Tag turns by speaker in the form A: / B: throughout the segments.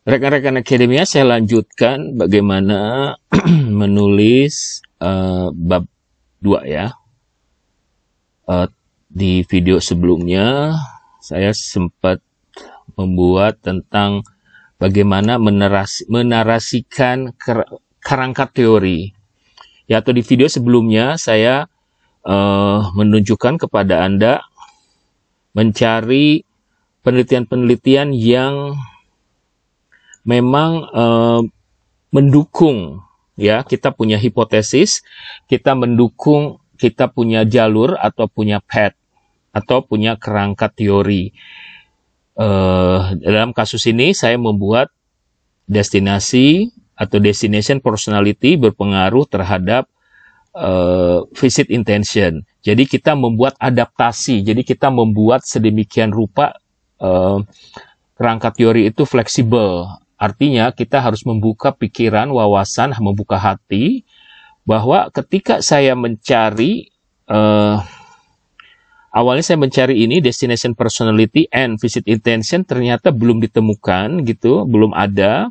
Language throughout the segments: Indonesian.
A: Rekan-rekan akademia, saya lanjutkan bagaimana menulis bab 2 ya. Di video sebelumnya saya sempat membuat tentang bagaimana menarasikan kerangka teori. Ya, atau di video sebelumnya saya menunjukkan kepada Anda mencari penelitian-penelitian yang memang mendukung, ya, kita punya hipotesis, kita mendukung, kita punya jalur atau punya path atau punya kerangka teori. Dalam kasus ini saya membuat destinasi atau destination personality berpengaruh terhadap visit intention. Jadi kita membuat adaptasi, jadi kita membuat sedemikian rupa kerangka teori itu fleksibel. Artinya kita harus membuka pikiran, wawasan, membuka hati, bahwa ketika saya mencari, awalnya saya mencari ini, destination personality and visit intention, ternyata belum ditemukan, gitu, belum ada.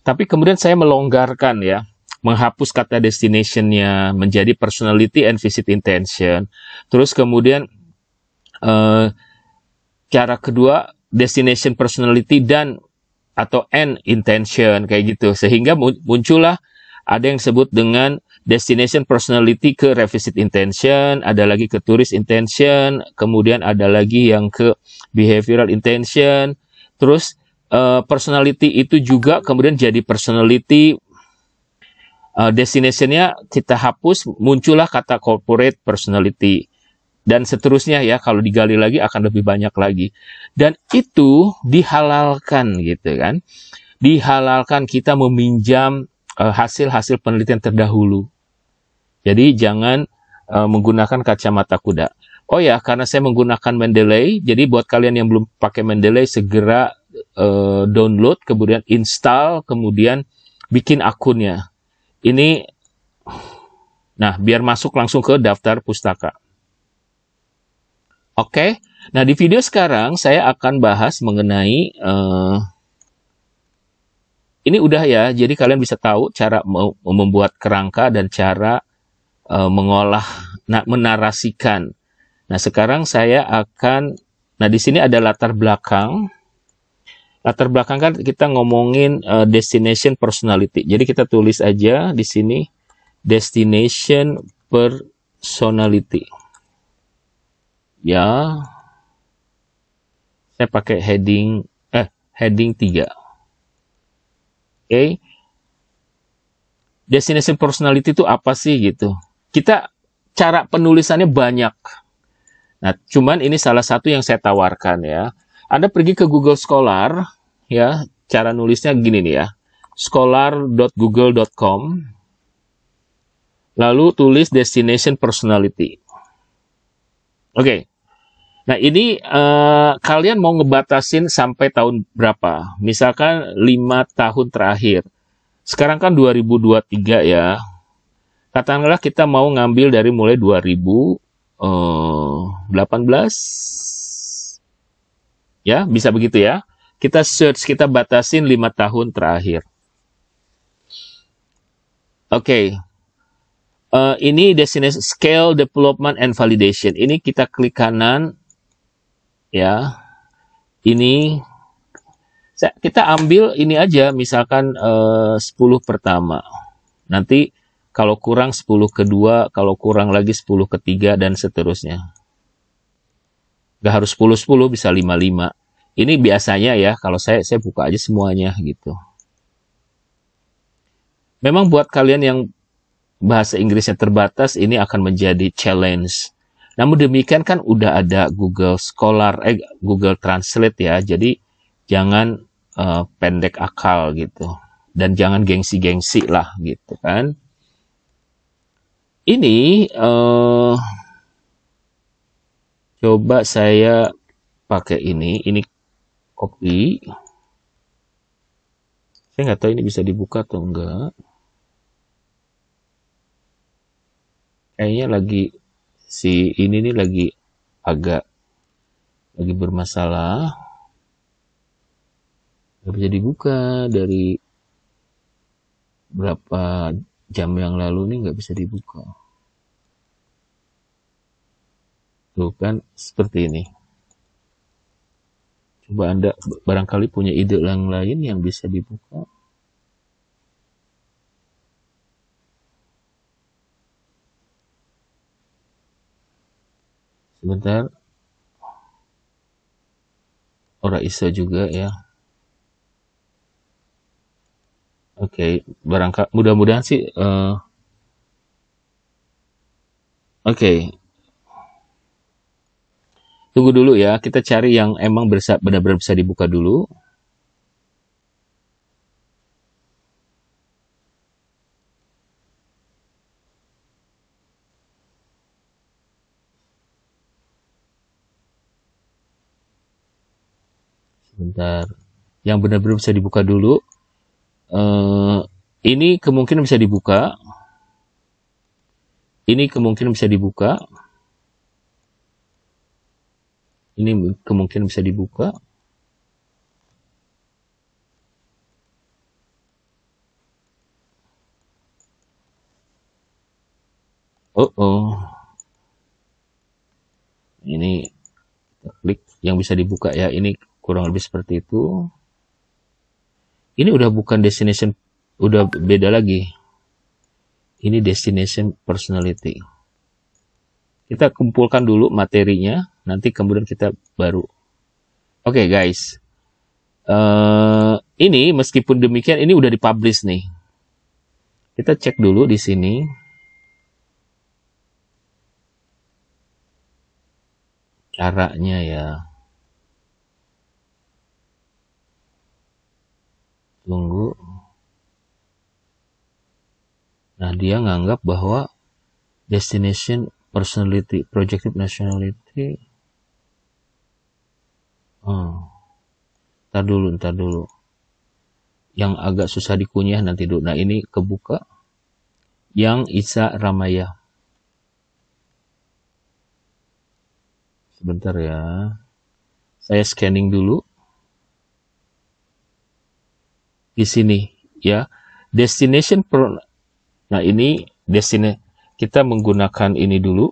A: Tapi kemudian saya melonggarkan, ya, menghapus kata destination-nya menjadi personality and visit intention. Terus kemudian cara kedua, destination personality dan atau and intention, kayak gitu, sehingga muncullah ada yang disebut dengan destination personality ke revisit intention, ada lagi ke tourist intention, kemudian ada lagi yang ke behavioral intention, terus personality itu juga kemudian jadi personality, destination-nya kita hapus, muncullah kata corporate personality, dan seterusnya, ya, kalau digali lagi akan lebih banyak lagi. Dan itu dihalalkan, gitu kan. Dihalalkan kita meminjam hasil-hasil penelitian terdahulu. Jadi jangan menggunakan kacamata kuda. Oh ya, karena saya menggunakan Mendeley, jadi buat kalian yang belum pakai Mendeley, segera download, kemudian install, kemudian bikin akunnya. Ini, nah, biar masuk langsung ke daftar pustaka. Oke, nah di video sekarang saya akan bahas mengenai, ini udah ya, jadi kalian bisa tahu cara membuat kerangka dan cara mengolah, menarasikan. Nah sekarang saya akan, nah di sini ada latar belakang. Latar belakang kan kita ngomongin destination personality. Jadi kita tulis aja di sini destination personality. Ya, saya pakai heading 3. Oke. Destination personality itu apa sih, gitu. Kita, cara penulisannya banyak. Nah, cuman ini salah satu yang saya tawarkan, ya. Anda pergi ke Google Scholar, ya, cara nulisnya gini nih, ya. scholar.google.com, lalu tulis destination personality. Oke. Nah, ini kalian mau ngebatasin sampai tahun berapa? Misalkan 5 tahun terakhir. Sekarang kan 2023, ya. Katakanlah kita mau ngambil dari mulai 2018. Ya, bisa begitu ya. Kita search, kita batasin 5 tahun terakhir. Oke. Ini destination scale development and validation. Ini kita klik kanan. Ya, ini kita ambil ini aja, misalkan 10 pertama. Nanti kalau kurang 10 kedua, kalau kurang lagi 10 ketiga, dan seterusnya. Gak harus 10-10, bisa 5-5. Ini biasanya, ya, kalau saya buka aja semuanya, gitu. Memang buat kalian yang bahasa Inggrisnya terbatas, ini akan menjadi challenge. Namun demikian kan udah ada Google Scholar, Google Translate, ya. Jadi jangan pendek akal, gitu. Dan jangan gengsi-gengsi lah, gitu kan. Ini coba saya pakai ini copy. Saya nggak tahu ini bisa dibuka atau enggak. Kayaknya lagi si ini nih lagi agak bermasalah. Nggak bisa dibuka dari berapa jam yang lalu nih, nggak bisa dibuka. Tuh kan, seperti ini. Coba Anda barangkali punya ide yang lain yang bisa dibuka. Sebentar. Ora iso juga ya. Oke, barangkali mudah-mudahan sih. Oke, tunggu dulu ya. Kita cari yang emang benar-benar bisa dibuka dulu. Sebentar. Yang benar-benar bisa dibuka dulu. Ini kemungkinan bisa dibuka. Ini kemungkinan bisa dibuka. Ini kemungkinan bisa dibuka. Oh. Ini klik yang bisa dibuka ya. Ini kurang lebih seperti itu. Ini udah bukan destination, udah beda lagi. Ini destination personality. Kita kumpulkan dulu materinya, nanti kemudian kita baru. Oke, guys. Ini meskipun demikian, ini udah dipublish nih. Kita cek dulu di sini. Caranya ya. Tunggu. Nah, dia nganggap bahwa destination personality, projective nationality. Ntar dulu. Yang agak susah dikunyah nanti dulu. Nah, ini kebuka. Yang Isa Ramaya. Sebentar ya. Saya scanning dulu. Di sini ya. Destination Nah, ini kita menggunakan ini dulu.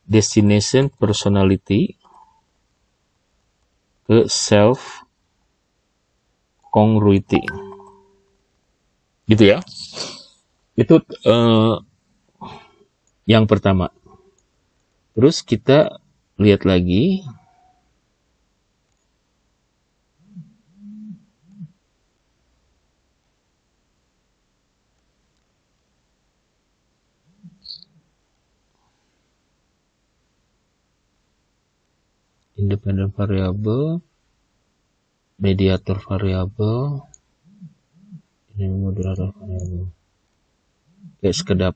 A: Destination personality ke self congruity. Gitu ya. Itu yang pertama. Terus kita lihat lagi. Independent variable, mediator variable, ini moderator variable. Kayak sekedap.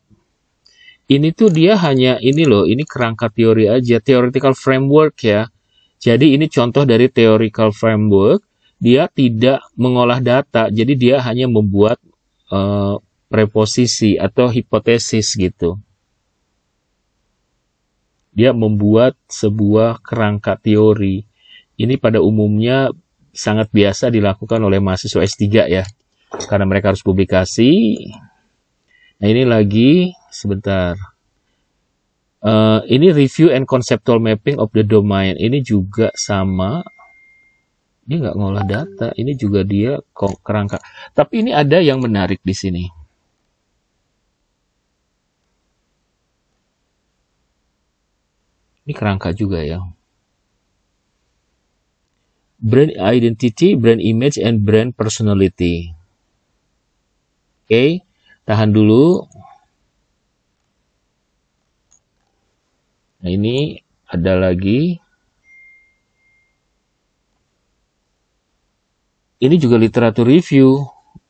A: Ini tuh dia hanya ini loh, ini kerangka teori aja, theoretical framework ya. Jadi ini contoh dari theoretical framework. Dia tidak mengolah data, jadi dia hanya membuat preposisi atau hipotesis gitu. Dia membuat sebuah kerangka teori. Ini pada umumnya sangat biasa dilakukan oleh mahasiswa S3 ya. Karena mereka harus publikasi. Nah, ini lagi, sebentar. Ini review and conceptual mapping of the domain. Ini juga sama. Dia nggak ngolah data. Ini juga dia kerangka. Tapi ini ada yang menarik di sini. Ini kerangka juga ya. Brand identity, brand image, and brand personality. Oke, tahan dulu. Nah, ini ada lagi. Ini juga literatur review.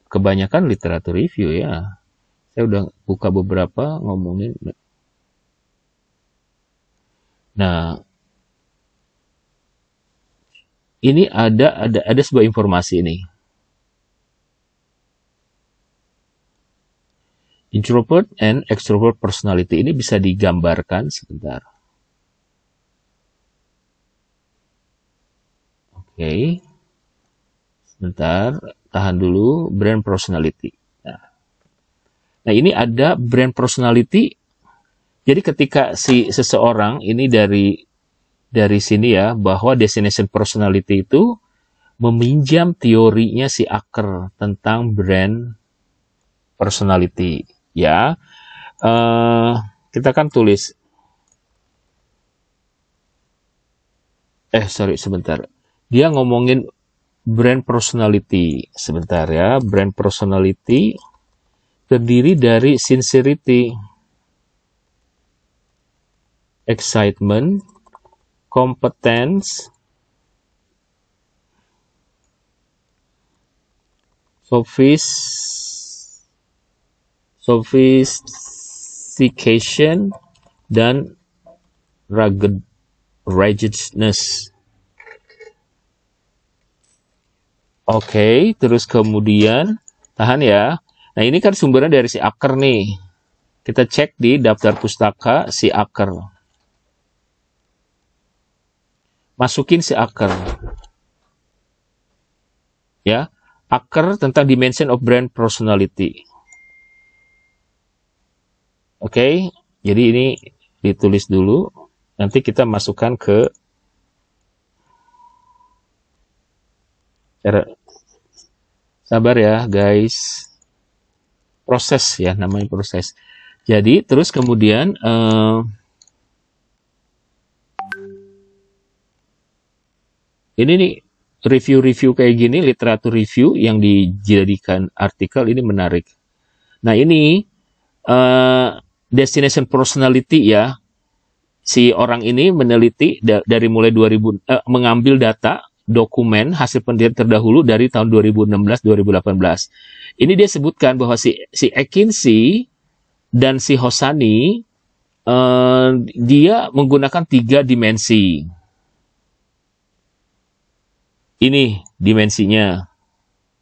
A: Kebanyakan literatur review ya. Saya udah buka beberapa ngomongin. Nah, ini ada sebuah informasi ini. Introvert and extrovert personality ini bisa digambarkan sebentar. Oke. Sebentar, tahan dulu. Brand personality. Nah, ini ada brand personality. Jadi ketika seseorang ini dari sini ya, bahwa destination personality itu meminjam teorinya si Acker tentang brand personality. Ya, kita kan tulis. Sebentar. Dia ngomongin brand personality. Sebentar ya, brand personality terdiri dari sincerity, excitement, competence, sophistication, dan ruggedness. Oke, terus kemudian, tahan ya. Nah, ini kan sumbernya dari si Acker nih. Kita cek di daftar pustaka si Acker. Masukin si Acker. Ya, Acker tentang dimension of brand personality. Oke, jadi ini ditulis dulu. Nanti kita masukkan ke sabar ya guys. Proses ya, namanya proses. Jadi terus kemudian ini nih review-review kayak gini, literatur review yang dijadikan artikel ini menarik. Nah ini destination personality ya, si orang ini meneliti dari mulai mengambil data dokumen hasil penelitian terdahulu dari tahun 2016-2018. Ini dia sebutkan bahwa si Akinci dan si Hosani dia menggunakan 3 dimensi. Ini dimensinya,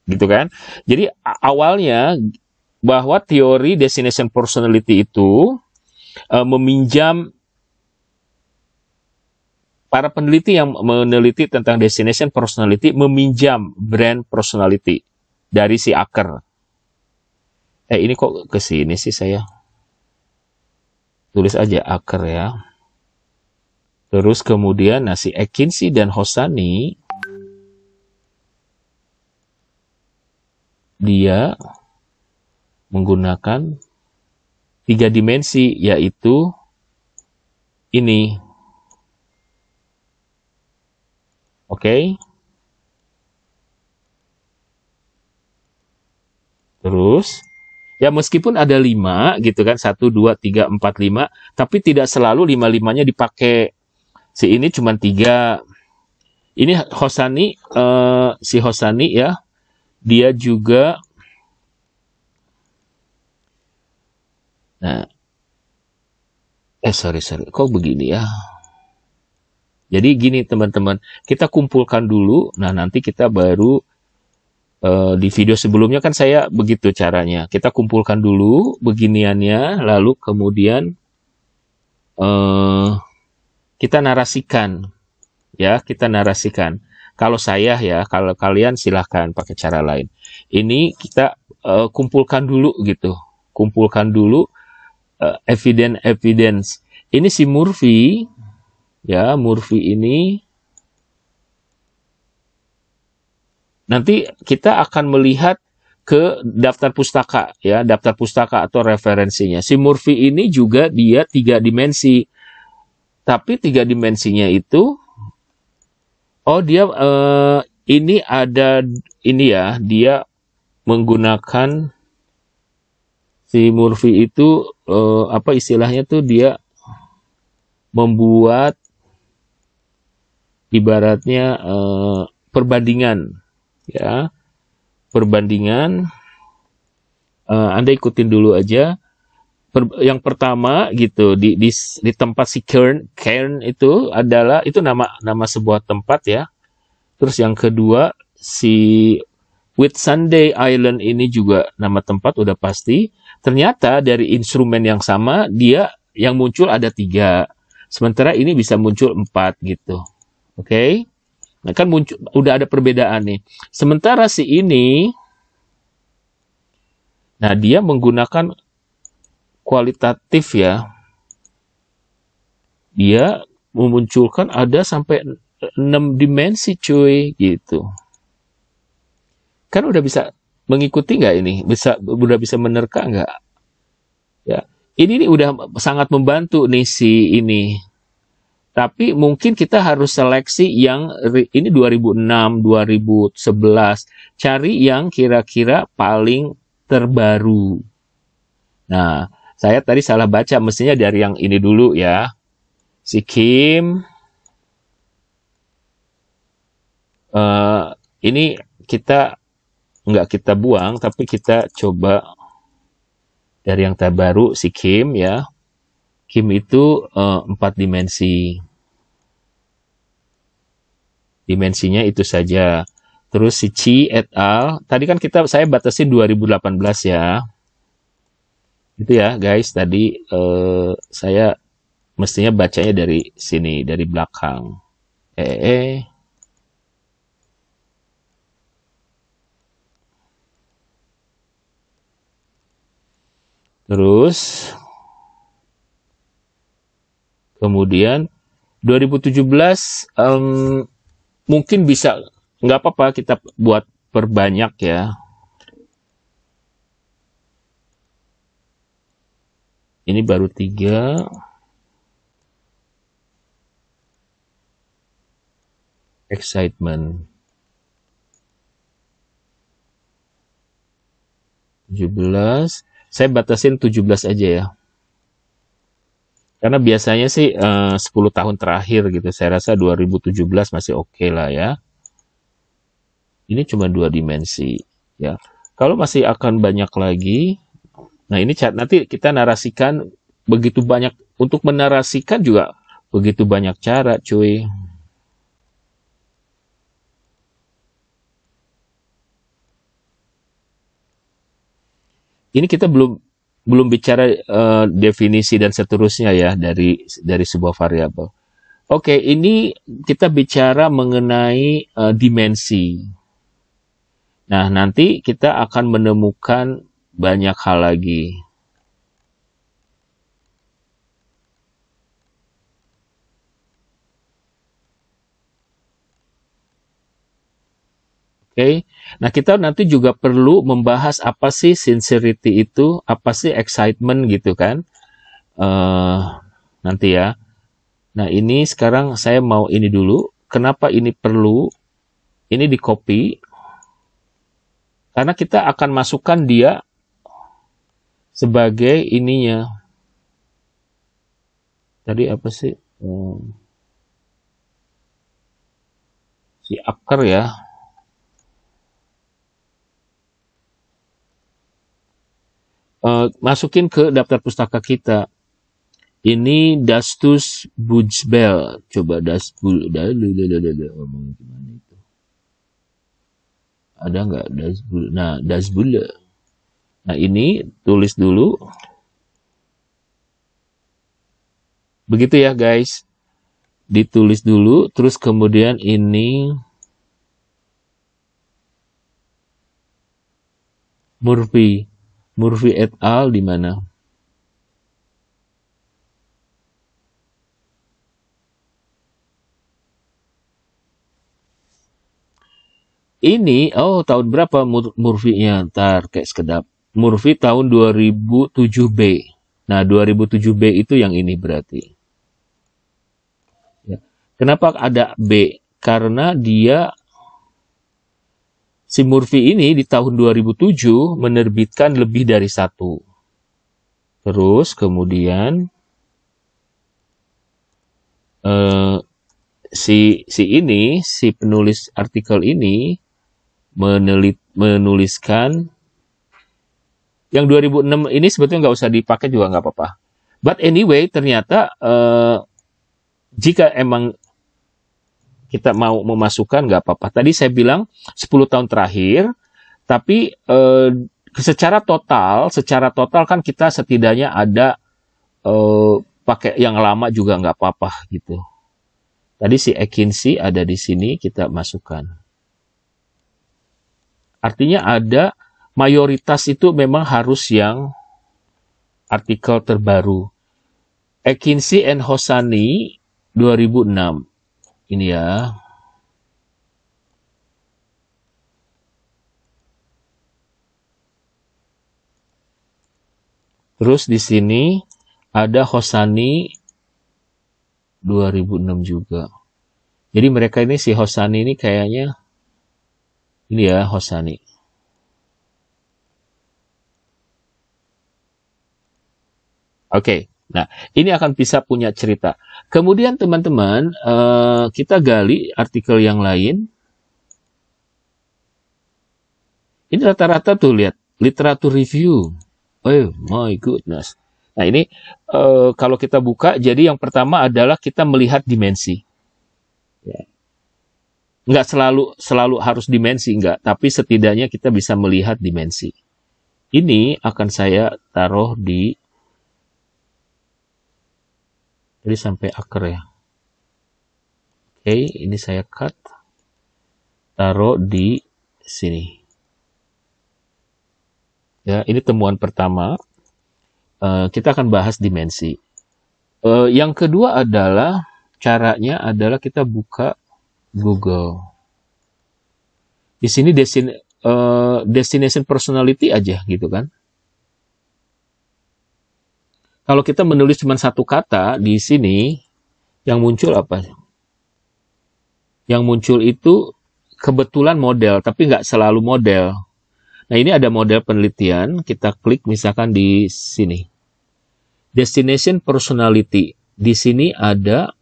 A: gitu kan? Jadi awalnya bahwa teori destination personality itu meminjam para peneliti yang meneliti tentang destination personality meminjam brand personality dari si Acker. Ini kok ke sini sih saya? Tulis aja Acker ya. Terus kemudian si Akinci dan Hosani dia menggunakan 3 dimensi, yaitu ini. Oke. Terus, ya meskipun ada 5 gitu kan, 1, 2, 3, 4, 5, tapi tidak selalu 5-5-nya dipakai. Si ini cuma 3. Ini Hosani, si Hosani ya, dia juga, nah, sorry, kok begini ya? Jadi gini teman-teman, kita kumpulkan dulu, nah nanti kita baru di video sebelumnya kan saya begitu caranya. Kita kumpulkan dulu beginiannya, lalu kemudian kita narasikan. Ya, kita narasikan. Kalau saya ya, kalau kalian silahkan pakai cara lain. Ini kita kumpulkan dulu gitu. Kumpulkan dulu evidence. Ini si Murphy, ya Murphy ini. Nanti kita akan melihat ke daftar pustaka, ya daftar pustaka atau referensinya. Si Murphy ini juga dia 3 dimensi, tapi 3 dimensinya itu, dia ini ada ini ya, dia menggunakan si Murphy itu apa istilahnya tuh, dia membuat ibaratnya perbandingan. Ya, perbandingan. Anda ikutin dulu aja. Yang pertama gitu di tempat si Cairn itu adalah itu nama sebuah tempat ya. Terus yang kedua si Whitsunday Island ini juga nama tempat udah pasti. Ternyata dari instrumen yang sama dia yang muncul ada 3. Sementara ini bisa muncul 4 gitu. Oke? Nah, kan muncul, udah ada perbedaan nih. Sementara si ini, nah dia menggunakan kualitatif ya. Dia memunculkan ada sampai 6 dimensi cuy gitu. Kan udah bisa mengikuti nggak ini? Udah bisa menerka nggak? Ya, ini nih udah sangat membantu nih si ini. Tapi mungkin kita harus seleksi yang ini 2006, 2011. Cari yang kira-kira paling terbaru. Nah, saya tadi salah baca, mestinya dari yang ini dulu ya. Si Kim. Ini kita nggak kita buang, tapi kita coba dari yang terbaru, si Kim ya. Kim itu 4 dimensi. Dimensinya itu saja. Terus si Chi et al. Tadi kan saya batasin 2018 ya. Itu ya guys, tadi saya mestinya bacanya dari sini, dari belakang. Terus kemudian 2017 mungkin bisa, nggak apa-apa kita buat perbanyak ya. Ini baru 3. Excitement 17. Saya batasin 17 aja ya. Karena biasanya sih 10 tahun terakhir gitu. Saya rasa 2017 masih oke lah ya. Ini cuma 2 dimensi ya. Kalau masih akan banyak lagi, nah ini nanti kita narasikan begitu banyak. Untuk menarasikan juga begitu banyak cara cuy. Ini kita belum bicara definisi dan seterusnya ya dari sebuah variabel. Oke, ini kita bicara mengenai dimensi. Nah, nanti kita akan menemukan banyak hal lagi. Oke. Nah, kita nanti juga perlu membahas apa sih sincerity itu, apa sih excitement gitu kan. Nanti ya. Nah, ini sekarang saya mau ini dulu. Kenapa ini perlu? Ini di copy. Karena kita akan masukkan dia sebagai ininya. Tadi apa sih? Si akar ya. Masukin ke daftar pustaka kita. Ini Dastus Bujbel. Coba ada nggak Dasbul? Nah, Dasbul. Nah, ini tulis dulu. Begitu ya, guys. Ditulis dulu, terus kemudian ini Murphy et al. Di mana? Ini, tahun berapa Murphy-nya? Ntar, kayak sekedap. Murphy tahun 2007B. Nah, 2007B itu yang ini berarti. Ya. Kenapa ada B? Karena si Murphy ini di tahun 2007 menerbitkan lebih dari 1. Terus kemudian si penulis artikel ini menuliskan yang 2006 ini sebetulnya nggak usah dipakai juga nggak apa-apa. But anyway, ternyata jika emang kita mau memasukkan nggak apa-apa. Tadi saya bilang 10 tahun terakhir, tapi secara total kan kita setidaknya ada pakai yang lama juga nggak apa-apa gitu. Tadi si agency ada di sini, kita masukkan. Artinya ada mayoritas itu memang harus yang artikel terbaru. Akinci and Hosani 2006. Ini ya. Terus di sini ada Hosani 2006 juga. Jadi mereka ini, si Hosani ini kayaknya ini ya, Hosani. Oke. Nah, ini akan bisa punya cerita. Kemudian teman-teman, kita gali artikel yang lain. Ini rata-rata tuh, lihat, literatur review. Oh my goodness. Nah, ini kalau kita buka, jadi yang pertama adalah kita melihat dimensi. Ya. Nggak selalu harus dimensi, enggak. Tapi setidaknya kita bisa melihat dimensi. Ini akan saya taruh di, jadi sampai akar ya. Oke, ini saya cut. Taruh di sini. Ya, ini temuan pertama. Kita akan bahas dimensi. Yang kedua adalah, caranya adalah kita buka Google. Di sini destination personality aja gitu kan. Kalau kita menulis cuma satu kata di sini, yang muncul apa? Yang muncul itu kebetulan model, tapi nggak selalu model. Nah, ini ada model penelitian, kita klik misalkan di sini. Destination personality. Di sini ada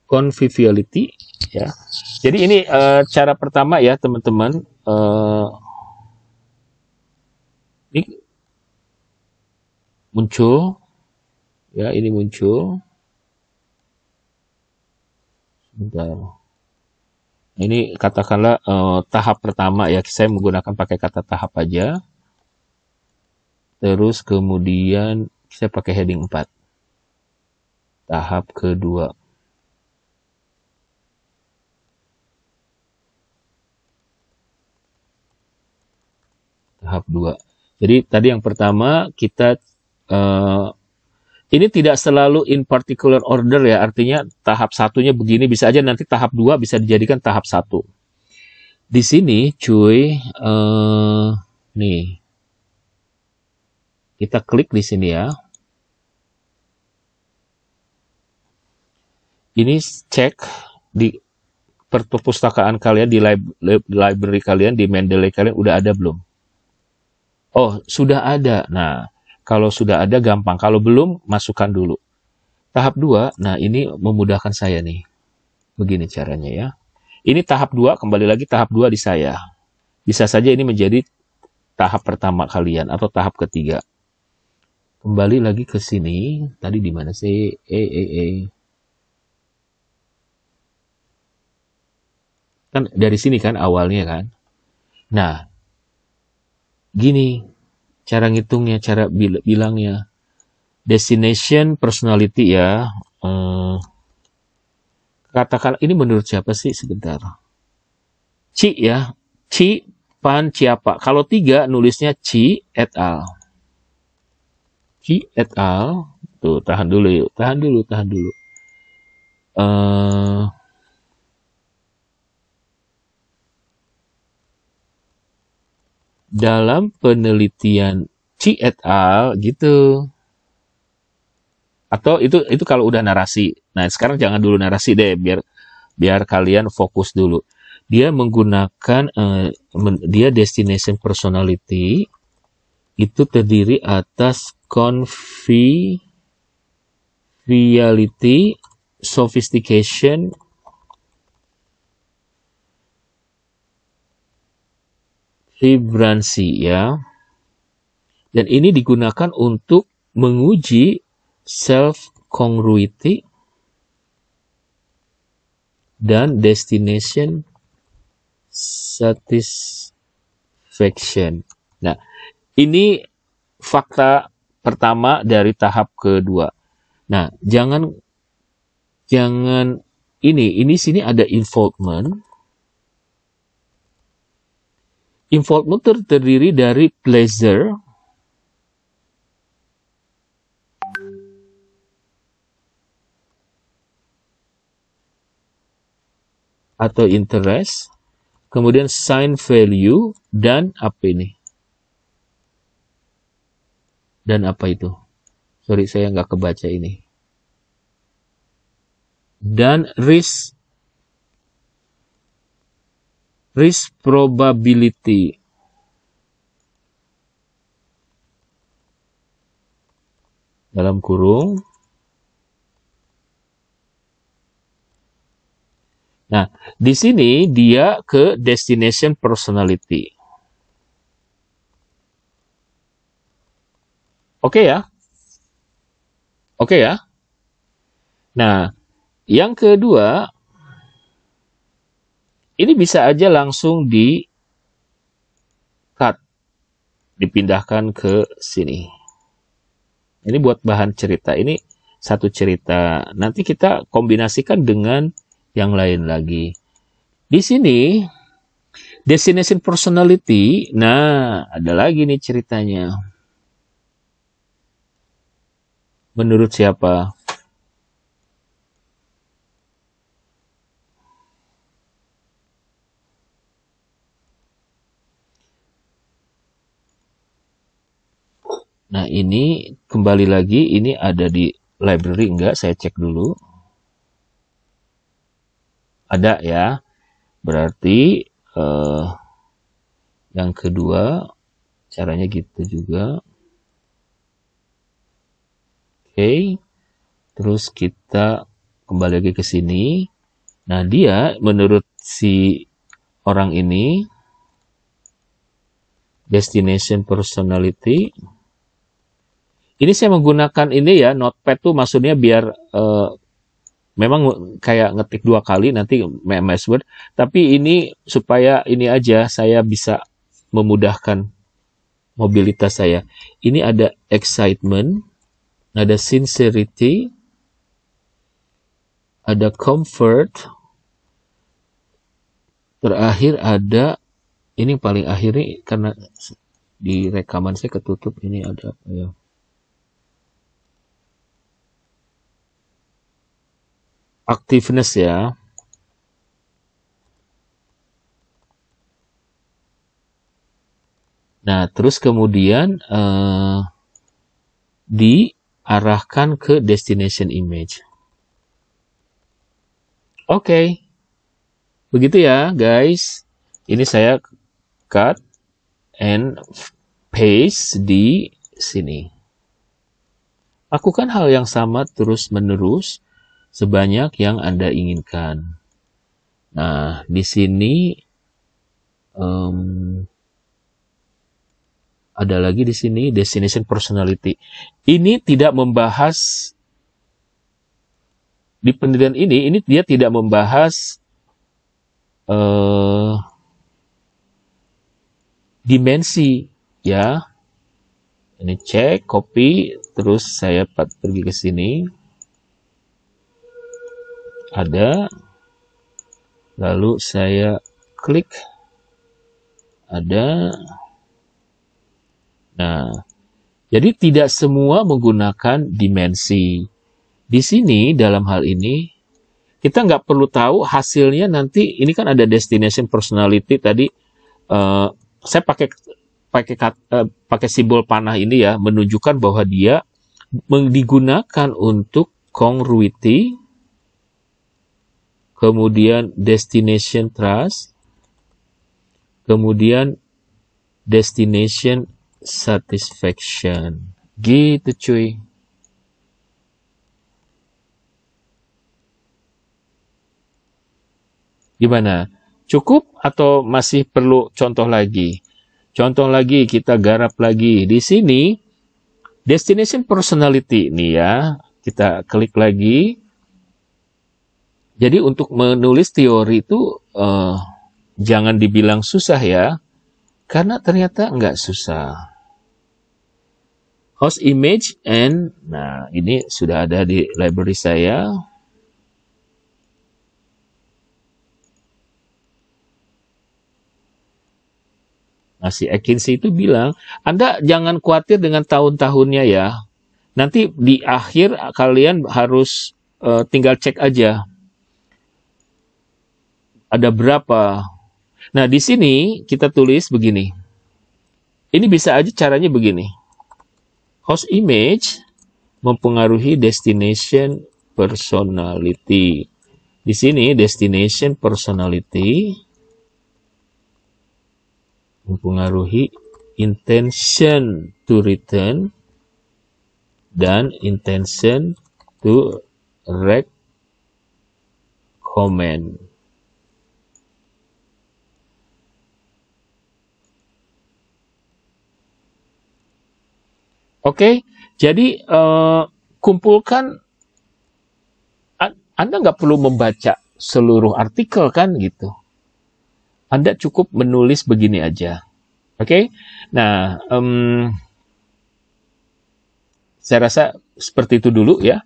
A: conviviality, ya. Jadi ini cara pertama ya, teman-teman. Ini muncul, ya, ini muncul. Sebentar. Ini katakanlah tahap pertama ya, saya menggunakan pakai kata tahap aja. Terus kemudian saya pakai heading 4. Tahap kedua. Tahap 2. Jadi tadi yang pertama kita ini tidak selalu in particular order ya, artinya tahap satunya begini, bisa aja nanti tahap 2 bisa dijadikan tahap 1. Di sini cuy, nih, kita klik di sini ya. Ini cek di perpustakaan kalian, di library kalian, di Mendeley kalian, udah ada belum? Oh, sudah ada. Nah, kalau sudah ada gampang. Kalau belum, masukkan dulu. Tahap 2, nah ini memudahkan saya nih. Begini caranya ya. Ini tahap 2, kembali lagi tahap 2 di saya. Bisa saja ini menjadi tahap pertama kalian atau tahap ketiga. Kembali lagi ke sini. Tadi di mana sih? Kan dari sini kan awalnya kan. Nah, gini cara ngitungnya, cara bilangnya. Destination personality ya. Katakan ini menurut siapa sih? Sebentar. Ci ya. Ci, Pan, Ciapa. Kalau 3 nulisnya Ci et al. Ci et al. Tuh, tahan dulu yuk. Tahan dulu. Dalam penelitian Ci et al gitu. Atau itu kalau udah narasi. Nah, sekarang jangan dulu narasi deh, biar kalian fokus dulu. Dia menggunakan dia destination personality itu terdiri atas conviviality, sophistication, vibrancy ya. Dan ini digunakan untuk menguji self-congruity dan destination satisfaction. Nah, ini fakta pertama dari tahap kedua. Nah, jangan jangan ini sini ada involvement. Involvement terdiri dari pleasure, atau interest, kemudian sign value, dan apa ini? Dan apa itu? Sorry, saya nggak kebaca ini. Dan risk probability. Dalam kurung. Nah, di sini dia ke destination personality. Oke ya? Oke ya? Nah, yang kedua, ini bisa aja langsung di cut, dipindahkan ke sini. Ini buat bahan cerita. Ini satu cerita. Nanti kita kombinasikan dengan yang lain lagi. Di sini, destination personality, nah ada lagi nih ceritanya. Menurut siapa? Nah ini kembali lagi, ini ada di library enggak? Saya cek dulu. Ada ya. Berarti yang kedua caranya gitu juga. Oke. Terus kita kembali lagi ke sini. Nah, dia menurut si orang ini destination personality. Ini saya menggunakan ini ya, notepad tuh maksudnya biar memang kayak ngetik 2 kali nanti MS Word, tapi ini supaya ini aja saya bisa memudahkan mobilitas saya. Ini ada excitement, ada sincerity, ada comfort, terakhir ada, ini paling akhir nih karena di rekaman saya ketutup, ini ada apa ya? Activeness ya. Nah, terus kemudian diarahkan ke destination image. Oke. Begitu ya, guys. Ini saya cut and paste di sini. Lakukan hal yang sama terus-menerus sebanyak yang Anda inginkan. Nah, di sini ada lagi di sini destination personality. Ini tidak membahas di penelitian ini dia tidak membahas dimensi ya. Ini cek, copy, terus saya pergi ke sini. Ada. Lalu saya klik. Ada. Nah, jadi tidak semua menggunakan dimensi. Di sini dalam hal ini kita nggak perlu tahu hasilnya nanti. Ini kan ada destination personality tadi. Saya pakai simbol panah ini ya, menunjukkan bahwa dia digunakan untuk congruity, kemudian destination trust, kemudian destination satisfaction. Gitu cuy. Gimana? Cukup atau masih perlu contoh lagi? Contoh lagi, kita garap lagi. Di sini, destination personality nih ya. Kita klik lagi. Jadi untuk menulis teori itu jangan dibilang susah ya. Karena ternyata nggak susah. Host image and, nah ini sudah ada di library saya. Nah, si Atkinson itu bilang, Anda jangan khawatir dengan tahun-tahunnya ya. Nanti di akhir kalian harus tinggal cek aja. Ada berapa. Nah, di sini kita tulis begini. Ini bisa aja caranya begini. Host image mempengaruhi destination personality. Di sini destination personality mempengaruhi intention to return dan intention to recommend. Oke, jadi kumpulkan. Anda nggak perlu membaca seluruh artikel kan gitu. Anda cukup menulis begini aja. Oke? Nah, saya rasa seperti itu dulu ya.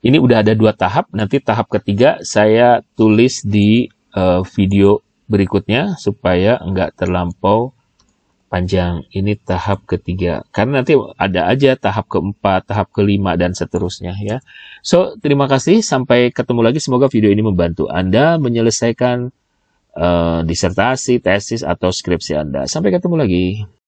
A: Ini udah ada 2 tahap. Nanti tahap ketiga saya tulis di video berikutnya supaya nggak terlampau panjang. Ini tahap ketiga. Karena nanti ada aja tahap keempat, tahap kelima, dan seterusnya ya. So, terima kasih. Sampai ketemu lagi. Semoga video ini membantu Anda menyelesaikan disertasi, tesis, atau skripsi Anda. Sampai ketemu lagi.